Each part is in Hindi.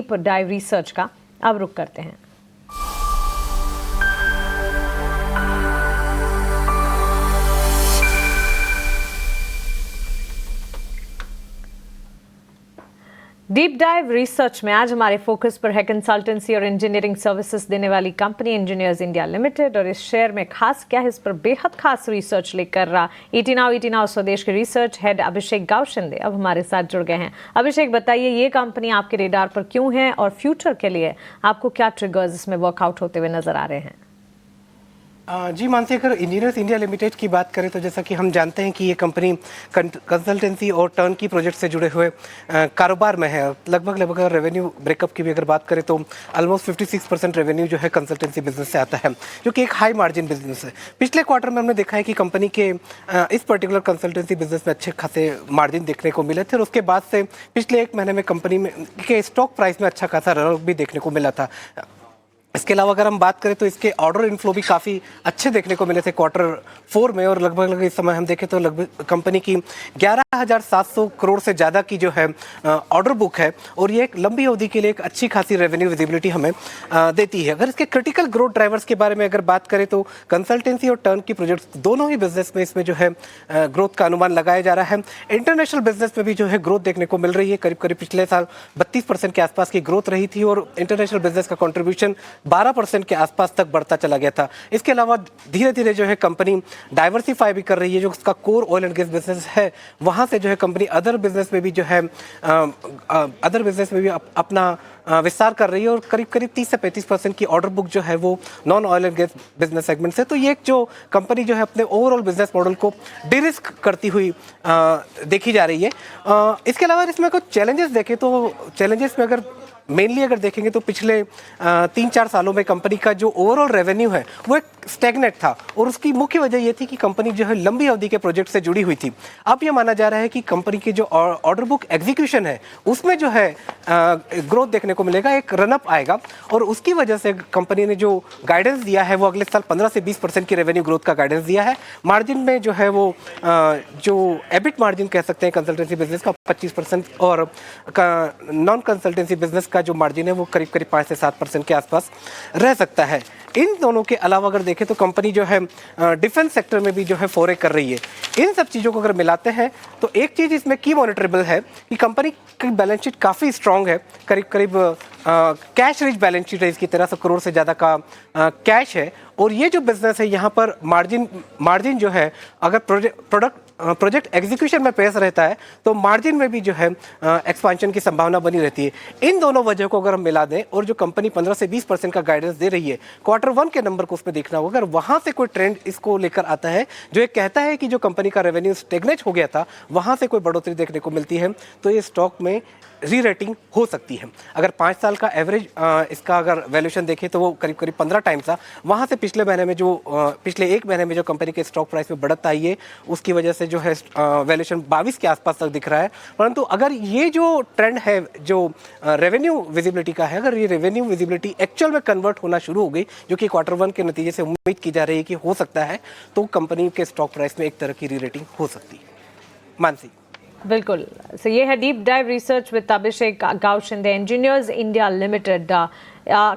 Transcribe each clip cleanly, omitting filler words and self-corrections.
डीप डाइव रिसर्च का अब रुख करते हैं। डीप डाइव रिसर्च में आज हमारे फोकस पर है कंसल्टेंसी और इंजीनियरिंग सर्विसेज देने वाली कंपनी इंजीनियर्स इंडिया लिमिटेड। और इस शेयर में खास क्या है, इस पर बेहद खास रिसर्च लेकर ईटी नाउ स्वदेश के रिसर्च हेड अभिषेक गाव शिंदे अब हमारे साथ जुड़ गए हैं। अभिषेक, बताइए ये कंपनी आपके रेडार पर क्यों है और फ्यूचर के लिए आपको क्या ट्रिगर्स इसमें वर्कआउट होते हुए नजर आ रहे हैं? जी मानसी, अगर इंजीनियर्स इंडिया लिमिटेड की बात करें तो जैसा कि हम जानते हैं कि ये कंपनी कंसल्टेंसी और टर्न की प्रोजेक्ट से जुड़े हुए कारोबार में है। लगभग रेवेन्यू ब्रेकअप की भी अगर बात करें तो ऑलमोस्ट 56% रेवेन्यू जो है कंसल्टेंसी बिजनेस से आता है, जो कि एक हाई मार्जिन बिजनेस है। पिछले क्वार्टर में हमने देखा है कि कंपनी के इस पर्टिकुलर कंसल्टेंसी बिजनेस में अच्छे खासे मार्जिन देखने को मिले थे और उसके बाद से पिछले एक महीने में कंपनी में के स्टॉक प्राइस में अच्छा खासा रन भी देखने को मिला था। इसके अलावा अगर हम बात करें तो इसके ऑर्डर इनफ्लो भी काफ़ी अच्छे देखने को मिले थे Q4 में, और लगभग इस समय हम देखें तो लगभग कंपनी की 11,700 करोड़ से ज़्यादा की जो है ऑर्डर बुक है, और ये एक लंबी अवधि के लिए एक अच्छी खासी रेवेन्यू विजिबिलिटी हमें देती है। अगर इसके क्रिटिकल ग्रोथ ड्राइवर्स के बारे में अगर बात करें तो कंसल्टेंसी और टर्न की प्रोजेक्ट्स दोनों ही बिजनेस में इसमें जो है ग्रोथ का अनुमान लगाया जा रहा है। इंटरनेशनल बिजनेस में भी जो है ग्रोथ देखने को मिल रही है। करीब पिछले साल 32% के आसपास की ग्रोथ रही थी और इंटरनेशनल बिजनेस का कॉन्ट्रीब्यूशन 12% के आसपास तक बढ़ता चला गया था। इसके अलावा धीरे धीरे जो है कंपनी डाइवर्सिफाई भी कर रही है। जो उसका core oil and gas business है वहां से जो है कंपनी अदर बिजनेस में भी जो है अपना विस्तार कर रही है, और करीब 30 से 35% की ऑर्डर बुक जो है वो non oil and gas business segment से। तो ये एक जो कंपनी जो है अपने ओवरऑल बिजनेस मॉडल को डिरिस्क करती हुई देखी जा रही है। इसके अलावा इसमें कुछ चैलेंजेस देखें तो चैलेंजेस में अगर मेनली अगर देखेंगे तो पिछले 3-4 सालों में कंपनी का जो ओवरऑल रेवेन्यू है वो एक स्टैग्नेट था, और उसकी मुख्य वजह ये थी कि कंपनी जो है लंबी अवधि के प्रोजेक्ट से जुड़ी हुई थी। अब ये माना जा रहा है कि कंपनी की जो ऑर्डर बुक एग्जीक्यूशन है उसमें जो है ग्रोथ देखने को मिलेगा, एक रनअप आएगा, और उसकी वजह से कंपनी ने जो गाइडेंस दिया है वो अगले साल 15 से 20% की रेवेन्यू ग्रोथ का गाइडेंस दिया है। मार्जिन में जो है वो जो एबिट मार्जिन कह सकते हैं कंसल्टेंसी बिजनेस का 25%, और नॉन कंसल्टेंसी बिजनेस का जो मार्जिन है वो करीब 5 से 7% के आसपास रह सकता है। इन दोनों के अलावा अगर देखें तो कंपनी जो है डिफेंस सेक्टर में भी जो है फोरे कर रही है। इन सब चीज़ों को अगर मिलाते हैं तो एक चीज़ इसमें की मॉनिटरेबल है कि कंपनी की बैलेंस शीट काफ़ी स्ट्रांग है। करीब कैश रिच बैलेंस शीट है इसकी, 1300 करोड़ से ज़्यादा का कैश है। और ये जो बिजनेस है यहाँ पर मार्जिन जो है अगर प्रोजेक्ट एग्जीक्यूशन में पेश रहता है तो मार्जिन में भी जो है एक्सपांशन की संभावना बनी रहती है। इन दोनों वजह को अगर हम मिला दें और जो कंपनी 15 से 20% का गाइडेंस दे रही है, Q1 के नंबर को उसमें देखना होगा। अगर वहां से कोई ट्रेंड इसको लेकर आता है जो एक कहता है कि जो कंपनी का रेवेन्यू स्टेगनेट हो गया था वहां से कोई बढ़ोतरी देखने को मिलती है तो ये स्टॉक में री रेटिंग हो सकती है। अगर 5 साल का एवरेज इसका अगर वैल्यूएशन देखें तो वो करीब 15 टाइम्स था। वहाँ से पिछले एक महीने में जो कंपनी के स्टॉक प्राइस में बढ़त आई है उसकी वजह से जो है वैल्यूएशन 22 के आसपास तक दिख रहा है। परंतु अगर ये जो ट्रेंड है जो रेवेन्यू विजिबिलिटी का है, अगर ये रेवेन्यू विजिबिलिटी एक्चुअल में कन्वर्ट होना शुरू हो गई, जो कि Q1 के नतीजे से उम्मीद की जा रही है कि हो सकता है, तो कंपनी के स्टॉक प्राइस में एक तरह की री रेटिंग हो सकती है। मानसी, बिल्कुल। सो ये है deep dive research with Abhishek Gao Shinde, engineers India limited.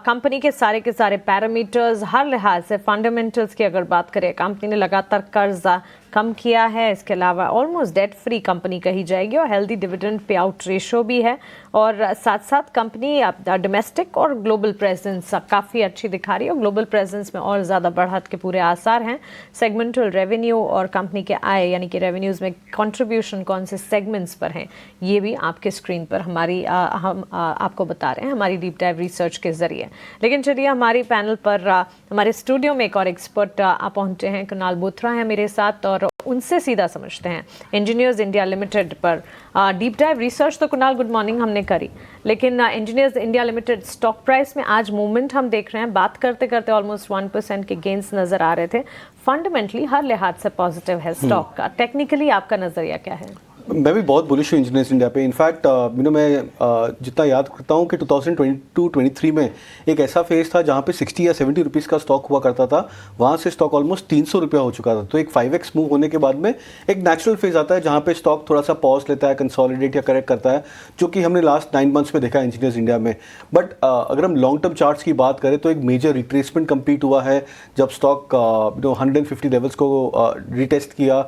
Company के सारे पैरामीटर्स हर लिहाज से फंडामेंटल्स की अगर बात करें, कंपनी ने लगातार कर्जा कम किया है। इसके अलावा ऑलमोस्ट डेट फ्री कंपनी कही जाएगी और healthy dividend pay out ratio भी है। और साथ साथ कंपनी डोमेस्टिक और ग्लोबल प्रेजेंस काफ़ी अच्छी दिखा रही है और ग्लोबल प्रेजेंस में और ज़्यादा बढ़त के पूरे आसार हैं। सेगमेंटल रेवेन्यू और कंपनी के आय यानी कि रेवेन्यूज़ में कंट्रीब्यूशन कौन से सेगमेंट्स पर हैं ये भी आपके स्क्रीन पर हम आपको बता रहे हैं हमारी डीप डाइव रिसर्च के जरिए। लेकिन चलिए हमारी पैनल पर हमारे स्टूडियो में एक और एक्सपर्ट पहुंचे हैं, कुणाल बोथरा हैं मेरे साथ, और उनसे सीधा समझते हैं इंजीनियर्स इंडिया लिमिटेड पर डीप डाइव रिसर्च। तो कुणाल, गुड मॉर्निंग हमने करी, लेकिन engineers India limited stock price में आज मूवमेंट हम देख रहे हैं, बात करते करते ऑलमोस्ट 1% के गेंस नजर आ रहे थे। फंडामेंटली हर लिहाज से पॉजिटिव है स्टॉक का, टेक्निकली आपका नजरिया क्या है? मैं भी बहुत बुलिश हूँ इंजीनियर्स इंडिया पे। इनफैक्ट मैं जितना याद करता हूँ कि 2022-23 में एक ऐसा फेज था जहाँ पे 60 या 70 रुपीज़ का स्टॉक हुआ करता था, वहाँ से स्टॉक ऑलमोस्ट 300 रुपया हो चुका था। तो एक 5x मूव होने के बाद में एक नेचुरल फेज आता है जहाँ पे स्टॉक थोड़ा सा पॉज लेता है, कंसोलिडेट या करेक्ट करता है, जो कि हमने लास्ट 9 मंथ्स में देखा है इंजीनियर्स इंडिया में। बट अगर हम लॉन्ग टर्म चार्ट्स की बात करें तो एक मेजर रिट्रेसमेंट कंप्लीट हुआ है जब स्टॉक 150 लेवल्स को रिटेस्ट किया।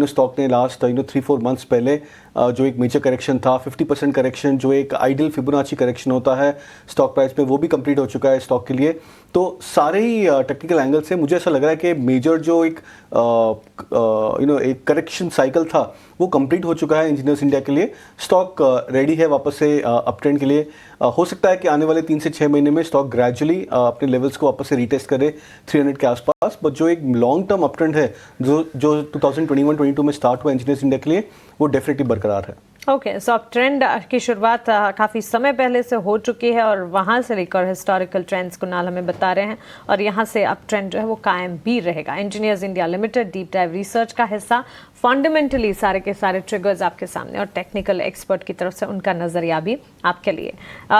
स्टॉक ने लास्ट 3-4 मंथ्स पहले जो एक मेजर करेक्शन था, 50% करेक्शन, जो एक आइडियल फिबोनाची करेक्शन होता है स्टॉक प्राइस में, वो भी कंप्लीट हो चुका है स्टॉक के लिए। तो सारे ही टेक्निकल एंगल से मुझे ऐसा लग रहा है कि मेजर जो एक एक करेक्शन साइकिल था वो कंप्लीट हो चुका है इंजीनियर्स इंडिया के लिए। स्टॉक रेडी है वापस से अप ट्रेंड के लिए। हो सकता है कि आने वाले 3 से 6 महीने में स्टॉक ग्रेजुअली अपने लेवल्स को वापस से रीटेस्ट करे 300 के आसपास। बट जो एक लॉन्ग टर्म अप ट्रेंड है जो 2021-22 में स्टार्ट हुआ इंजीनियर्स इंडिया के लिए, वो डेफिनेटली बरकरार है। ओके, सो अब ट्रेंड की शुरुआत काफ़ी समय पहले से हो चुकी है और वहाँ से लेकर हिस्टोरिकल ट्रेंड्स कुणाल हमें बता रहे हैं और यहाँ से अब ट्रेंड जो है वो कायम भी रहेगा। Engineers India limited deep dive research का हिस्सा, फंडामेंटली सारे के सारे ट्रिगर्स आपके सामने और टेक्निकल एक्सपर्ट की तरफ से उनका नज़रिया भी आपके लिए।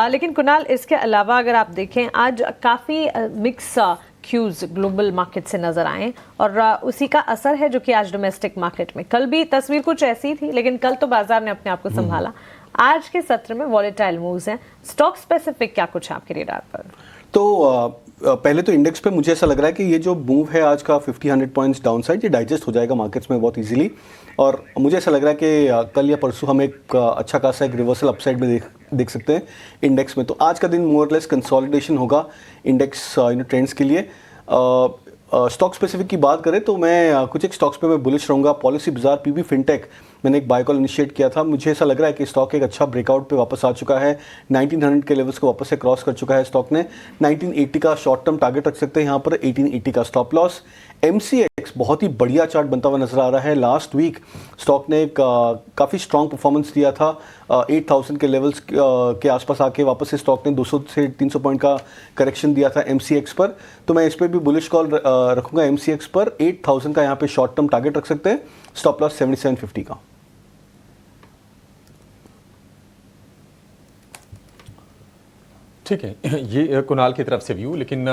लेकिन कुणाल, इसके अलावा अगर आप देखें आज काफ़ी मिक्स क्यूज ग्लोबल मार्केट से नजर आए और उसी का असर है जो कि आज डोमेस्टिक मार्केट में, कल भी तस्वीर कुछ ऐसी थी लेकिन कल तो बाजार ने अपने आप को संभाला। आज के सत्र में वॉलेटाइल मूव्स हैं, स्टॉक स्पेसिफिक क्या कुछ है आपके रेडार पर? तो पहले तो इंडेक्स पे मुझे ऐसा लग रहा है कि ये जो मूव है आज का 50-100 पॉइंट्स डाउनसाइड, ये डाइजेस्ट हो जाएगा मार्केट्स में बहुत इजीली। और मुझे ऐसा लग रहा है कि कल या परसों हम एक अच्छा खासा एक रिवर्सल अपसाइड में देख सकते हैं इंडेक्स में। तो आज का दिन मोर लेस कंसोलिडेशन होगा इंडेक्स ट्रेंड्स के लिए। स्टॉक स्पेसिफिक की बात करें तो मैं कुछ एक स्टॉक्स पे मैं बुलिश रहूँगा। पॉलिसी बाजार, पीबी फिनटेक, मैंने एक बाय कॉल इनिशिएट किया था। मुझे ऐसा लग रहा है कि स्टॉक एक अच्छा ब्रेकआउट पे वापस आ चुका है। 1900 के लेवल्स को वापस से क्रॉस कर चुका है स्टॉक ने। 1980 का शॉर्ट टर्म टारगेट रख सकते हैं यहाँ पर, 1880 का स्टॉप लॉस। MCX बहुत ही बढ़िया चार्ट बनता हुआ नजर आ रहा है। लास्ट वीक स्टॉक ने काफ़ी स्ट्रॉन्ग परफॉर्मेंस दिया था। 8000 के लेवल्स के आसपास आके वापस से स्टॉक ने 200 से 300 पॉइंट का करेक्शन दिया था MCX पर। तो मैं इस पर भी बुलिश कॉल रखूंगा MCX पर। 8000 का यहाँ पे शॉर्ट टर्म टारगेट रख सकते हैं, स्टॉप लॉस 7750 का। ठीक है, ये कुणाल की तरफ से व्यू। लेकिन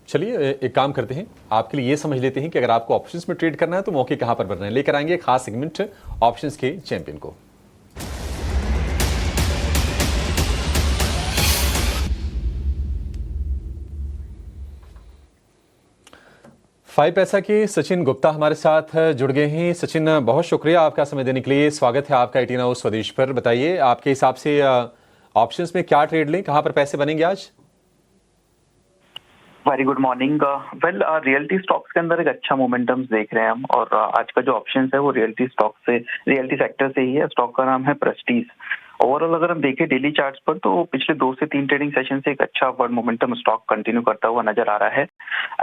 चलिए एक काम करते हैं, आपके लिए ये समझ लेते हैं कि अगर आपको ऑप्शंस में ट्रेड करना है तो मौके कहां पर बन रहे हैं। लेकर आएंगे खास सेगमेंट ऑप्शंस के चैंपियन को। फाइव पैसा के सचिन गुप्ता हमारे साथ जुड़ गए हैं। सचिन, बहुत शुक्रिया आपका समय देने के लिए। स्वागत है आपका 18 आवर्स स्वदेश पर। बताइए आपके हिसाब से ऑप्शंस में क्या ट्रेड लें, कहां पर पैसे बनेंगे आज? Very good morning. Well, realty stocks के अंदर एक अच्छा मोमेंटम देख रहे हैं हम, और आज का जो ऑप्शन है वो रियल्टी स्टॉक से, रियल्टी सेक्टर से ही है। स्टॉक का नाम है प्रेस्टीज। ओवरऑल अगर हम देखें डेली चार्ट्स पर तो पिछले 2 से 3 ट्रेडिंग सेशन से एक अच्छा अपवर्ड मोमेंटम स्टॉक कंटिन्यू करता हुआ नजर आ रहा है।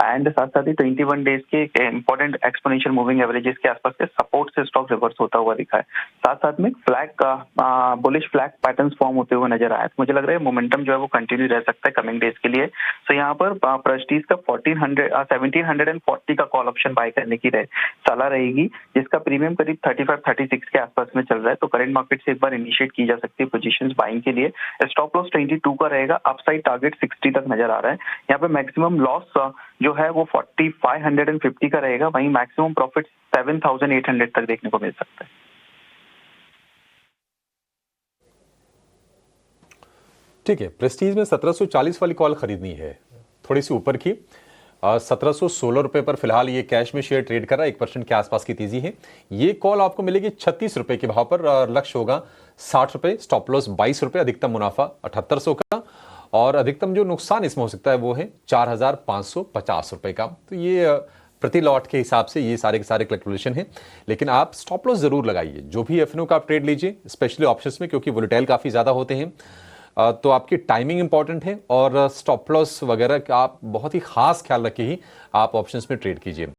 एंड साथ साथ ही 21 डेज के इंपॉर्टेंट एक्सपोनेंशियल मूविंग एवरेजेस के आसपास के सपोर्ट से स्टॉक रिवर्स होता हुआ दिखा है। साथ साथ में फ्लैग का बुलिश फ्लैग पैटर्न्स फॉर्म होते हुए नजर आया। तो मुझे लग रहा है मोमेंटम जो है वो कंटिन्यू रह सकता है कमिंग डेज के लिए। तो यहाँ पर प्रेस्टीज का 1740 का कॉल ऑप्शन बाय करने की सलाह रहेगी, जिसका प्रीमियम करीब 35-36 के आसपास में चल रहा है। तो करंट मार्केट से एक बार इनिशिएट की जा सकती है पोजीशंस बाइंग के लिए। स्टॉप लॉस 22 का रहेगा, अपसाइड टारगेट 60 तक नजर आ रहा है। यहाँ पे मैक्सिमम लॉस जो है वो 4550 का रहेगा, वहीं मैक्सिमम प्रॉफिट 7800 तक देखने को मिल सकता है। ठीक है, प्रेस्टीज में 1740 वाली कॉल खरीदनी है, थोड़ी सी ऊपर की 1716 रुपए पर फिलहाल ये कैश में शेयर ट्रेड कर रहा है। 1% के आसपास की तेजी है। ये कॉल आपको मिलेगी 36 रुपए के भाव पर और लक्ष्य होगा 60 रुपए, स्टॉप लॉस 22 रुपए, अधिकतम मुनाफा 7800 का और अधिकतम जो नुकसान इसमें हो सकता है वो है 4550 रुपए का। तो ये प्रति लॉट के हिसाब से ये सारे के सारे कैलकुलेशन है। लेकिन आप स्टॉप लॉस जरूर लगाइए जो भी एफएनओ का आप ट्रेड लीजिए, स्पेशली ऑप्शंस में, क्योंकि वोलेटाइल काफी ज्यादा होते हैं। तो आपकी टाइमिंग इंपॉर्टेंट है और स्टॉप लॉस वगैरह का आप बहुत ही खास ख्याल रखिए ही आप ऑप्शंस में ट्रेड कीजिए।